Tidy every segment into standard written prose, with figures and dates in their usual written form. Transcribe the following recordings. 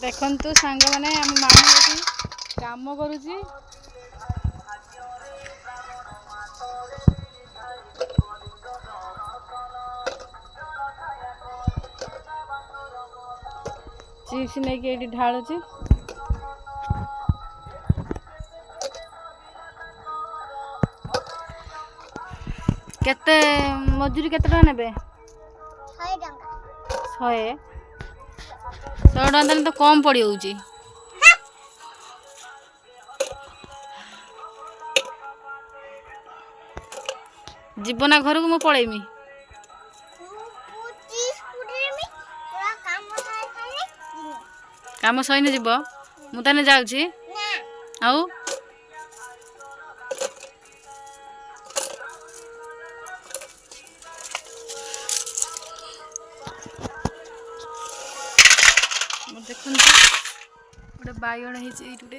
देखंतु सांग माने हम मामू एठी काम करूची चिप्स नहीं के एठी ढाळुची केते मजूरी केते टका नेबे 100 टका 100 टका तो कम पड़ी होउची जीवना घर को मु पळेमी काम सही जीव मु ताने जाउची आउ देखो गोटे बाइगण होटे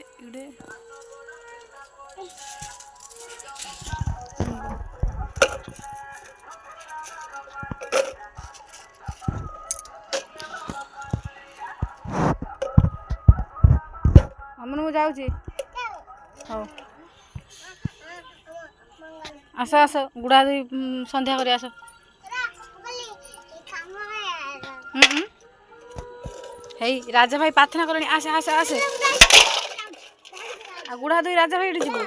अमन मु जाऊँगी हाँ आस आस गुड़ा धोई संध्या कर आस हे राजा भाई प्रार्थना करनी आसे आसे आसे आ गुड़ा धोई राजा भाई जीव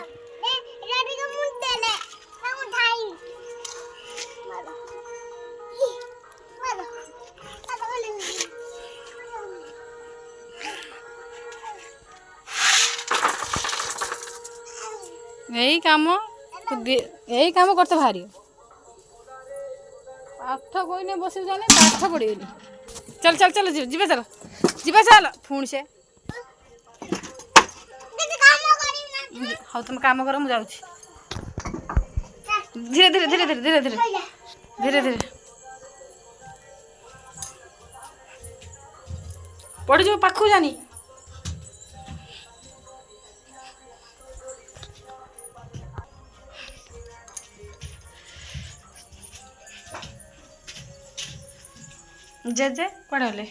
यही काम करते भारी पाठ कोई नहीं बस जाने पाठ पढ़ेनि चल चल चल जीवा चल पुणी से हाँ तुम काम कर मुझे धीरे धीरे धीरे धीरे धीरे धीरे धीरे धीरे पड़ जाओ पाखु जानी जे जे कड़े हले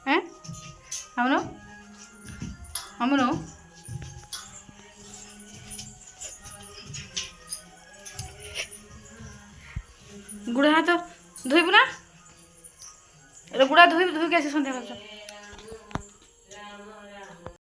हैं हमनो हमनो गुड़ा हाथ धोबू ना गुड़ा धोई धोई के आसे सन्ध्या कर